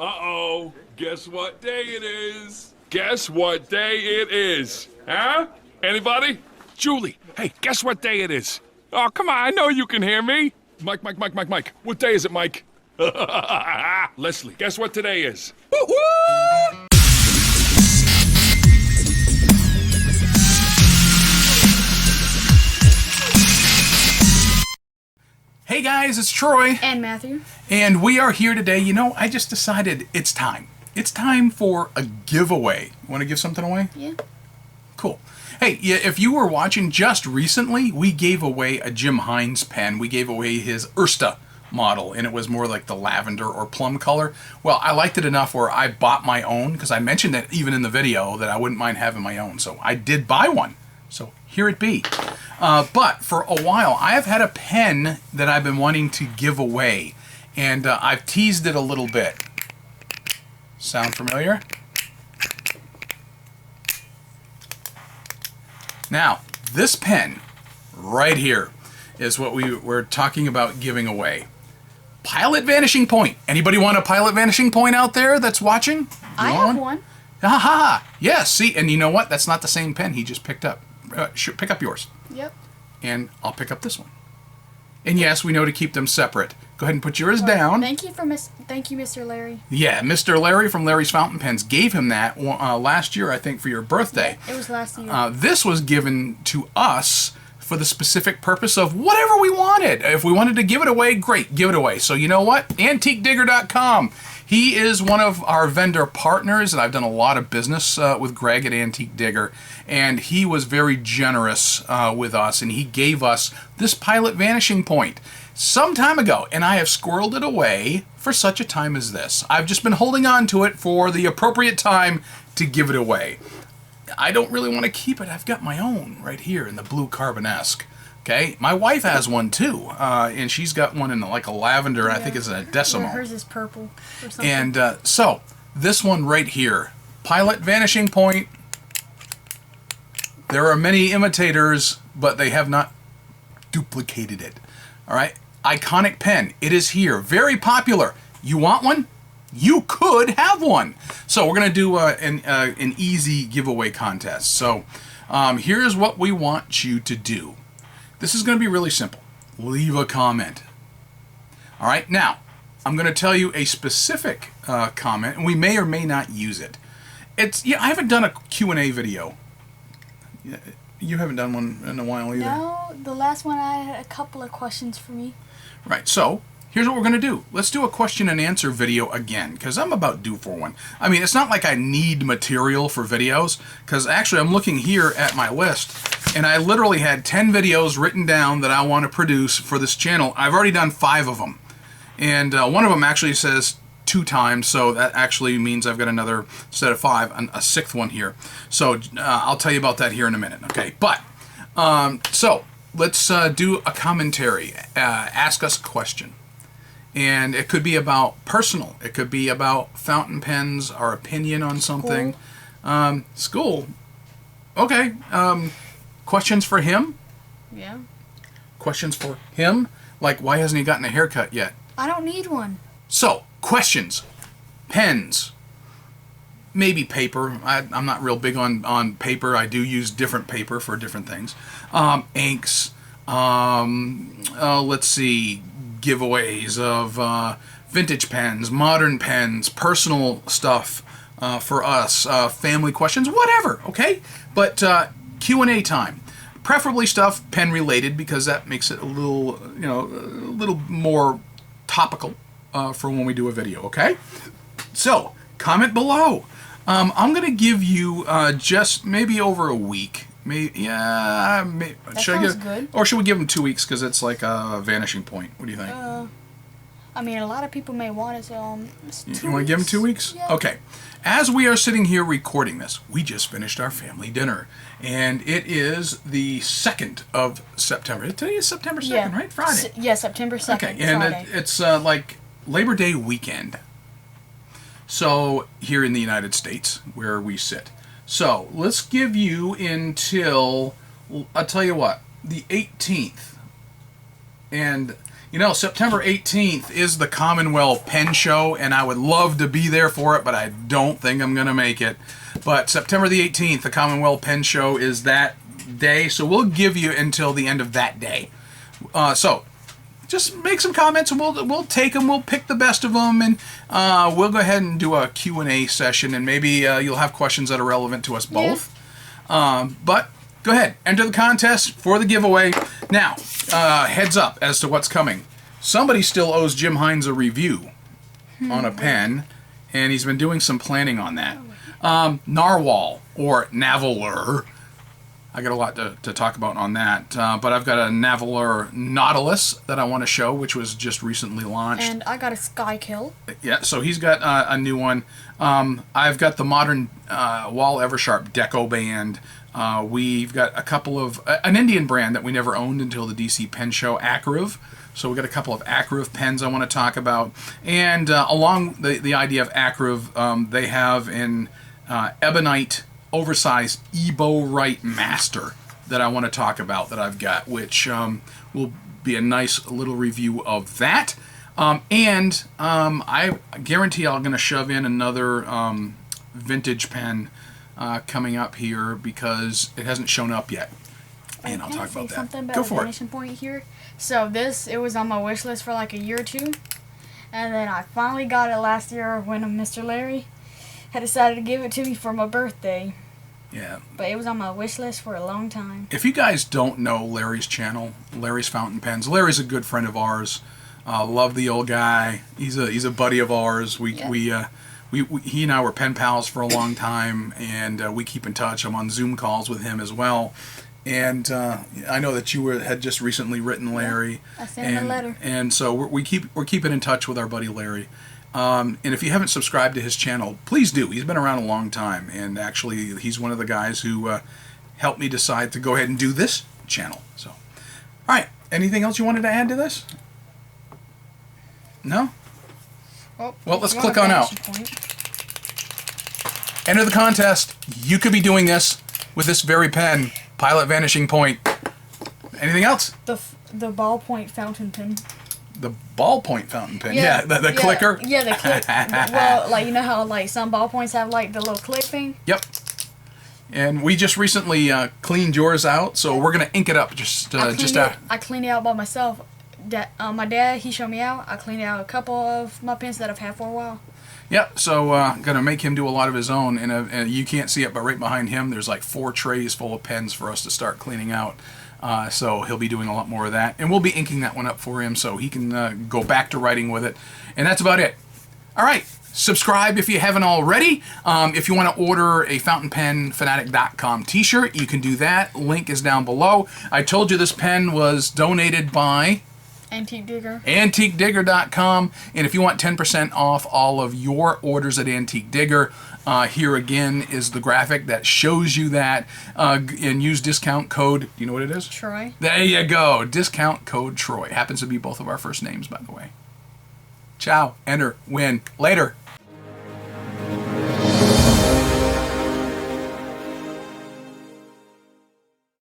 Uh-oh, guess what day it is? Guess what day it is? Huh? Anybody? Julie, hey, guess what day it is? Oh, come on, I know you can hear me. Mike. What day is it, Mike? Leslie, guess what today is? Woo-woo! Hey guys, it's Troy. And Matthew. And we are here today. You know, I just decided it's time. It's time for a giveaway. Want to give something away? Yeah. Cool. Hey, if you were watching just recently, we gave away a Jim Hines pen. We gave away his Ersta model, and it was more like the lavender or plum color. Well, I liked it enough where I bought my own, because I mentioned that even in the video that I wouldn't mind having my own. So I did buy one. So here it be. But for a while, I have had a pen that I've been wanting to give away, and I've teased it a little bit. Sound familiar? Now, this pen right here is what we were talking about giving away. Pilot Vanishing Point. Anybody want a Pilot Vanishing Point out there that's watching? I have one. Aha! Yes, see, and you know what? That's not the same pen he just picked up. Pick up yours. Yep. And I'll pick up this one. And yes, we know to keep them separate. Go ahead and put yours down. Thank you, Mr. Larry. Yeah, Mr. Larry from Larry's Fountain Pens gave him that last year, I think, for your birthday. Yeah, it was last year. This was given to us for the specific purpose of whatever we wanted. If we wanted to give it away, great, give it away. So you know what? AntiqueDigger.com. He is one of our vendor partners, and I've done a lot of business with Greg at Antique Digger, and he was very generous with us, and he gave us this Pilot Vanishing Point some time ago, and I have squirreled it away for such a time as this. I've just been holding on to it for the appropriate time to give it away. I don't really want to keep it. I've got my own right here in the blue carbonesque. Okay, my wife has one too, and she's got one in like a lavender, and I think it's a decimal. Yeah, hers is purple or something. And so, this one right here, Pilot Vanishing Point. There are many imitators, but they have not duplicated it. All right, iconic pen. It is here, very popular. You want one? You could have one. So we're gonna do an easy giveaway contest. So here's what we want you to do. This is going to be really simple. Leave a comment. All right, now, I'm going to tell you a specific comment, and we may or may not use it. I haven't done a Q&A video. You haven't done one in a while either. No, the last one I had a couple of questions for me. Right, so here's what we're going to do. Let's do a question and answer video again, because I'm about due for one. I mean, it's not like I need material for videos, because actually I'm looking here at my list, and I literally had 10 videos written down that I want to produce for this channel. I've already done 5 of them, and one of them actually says 2 times, so that actually means I've got another set of 5, a 6th one here. So I'll tell you about that here in a minute, okay? But, so let's do a commentary. Ask us a question. And it could be about personal. It could be about fountain pens, our opinion on something. School. Okay. Questions for him? Yeah. Questions for him? Like, why hasn't he gotten a haircut yet? I don't need one. So, questions. Pens. Maybe paper. I'm not real big on paper. I do use different paper for different things. Inks. Let's see. Giveaways of vintage pens, modern pens, personal stuff for us, family questions, whatever, okay? But Q&A time. Preferably stuff pen related, because that makes it a little, a little more topical for when we do a video, okay? So, comment below. I'm going to give you just maybe over a week. Maybe, yeah. Maybe, sounds good. Or should we give them 2 weeks, because it's like a vanishing point? What do you think? I mean, a lot of people may want it, so you want to give them 2 weeks? Yeah. Okay. As we are sitting here recording this, we just finished our family dinner, and it is the 2nd of September. Today is September 2nd, right? Friday. Yeah, September 2nd. Okay, and it's like Labor Day weekend. So, here in the United States, where we sit. So, let's give you until, I'll tell you what, the 18th. And You know, September 18th is the Commonwealth Pen Show, and I would love to be there for it, but I don't think I'm going to make it. But September the 18th, the Commonwealth Pen Show is that day, so we'll give you until the end of that day. So just make some comments, and we'll take them. We'll pick the best of them, and we'll go ahead and do a Q&A session, and maybe you'll have questions that are relevant to us both. Yeah. But go ahead, enter the contest for the giveaway. Now, heads up as to what's coming. Somebody still owes Jim Hines a review on a pen, and he's been doing some planning on that. Narwhal, or Navaler. I got a lot to talk about on that, but I've got a Navaler Nautilus that I want to show, which was just recently launched. And I got a Skykill. Yeah, so he's got a new one. I've got the modern Wall Eversharp Deco Band. We've got a couple of an Indian brand that we never owned until the DC Pen Show, Acriv. So we've got a couple of Acriv pens I want to talk about, and along the idea of Acriv, they have an ebonite oversized Ebo Wright Master that I want to talk about that I've got, which will be a nice little review of that. And I guarantee I'm going to shove in another vintage pen coming up here because it hasn't shown up yet. And I'll talk about that. Something about Go the for it. Vanishing Point here. So it was on my wish list for like a year or two, and then I finally got it last year when Mr. Larry had decided to give it to me for my birthday. Yeah. But it was on my wish list for a long time. If you guys don't know Larry's channel, Larry's Fountain Pens, Larry's a good friend of ours. Love the old guy. He's a buddy of ours. He and I were pen pals for a long time, and we keep in touch. I'm on Zoom calls with him as well. And I know that you had just recently written Larry. I sent him a letter. And so we're keeping in touch with our buddy Larry. And if you haven't subscribed to his channel, please do. He's been around a long time, and actually he's one of the guys who helped me decide to go ahead and do this channel. So, all right. Anything else you wanted to add to this? No? Well, let's click on out. Enter the contest. You could be doing this with this very pen, Pilot Vanishing Point. Anything else? The ballpoint fountain pen. The ballpoint fountain pen. Yeah, the clicker. Yeah, the click. Well, like, you know how like some ballpoints have like the little click thing? Yep. And we just recently cleaned yours out, so we're gonna ink it up I cleaned it out by myself. My dad, he showed me out. I cleaned out a couple of my pens that I've had for a while. Yep, so gonna make him do a lot of his own, and you can't see it, but right behind him there's like 4 trays full of pens for us to start cleaning out. So he'll be doing a lot more of that, and we'll be inking that one up for him so he can go back to writing with it. And that's about it. All right, subscribe if you haven't already. If you want to order a fountainpenfanatic.com t-shirt, you can do that. Link is down below. I told you this pen was donated by Antique Digger. AntiqueDigger.com, and if you want 10% off all of your orders at Antique Digger, here again is the graphic that shows you that, and use discount code, do you know what it is? Troy. There you go, discount code Troy. Happens to be both of our first names, by the way. Ciao, enter, win, later.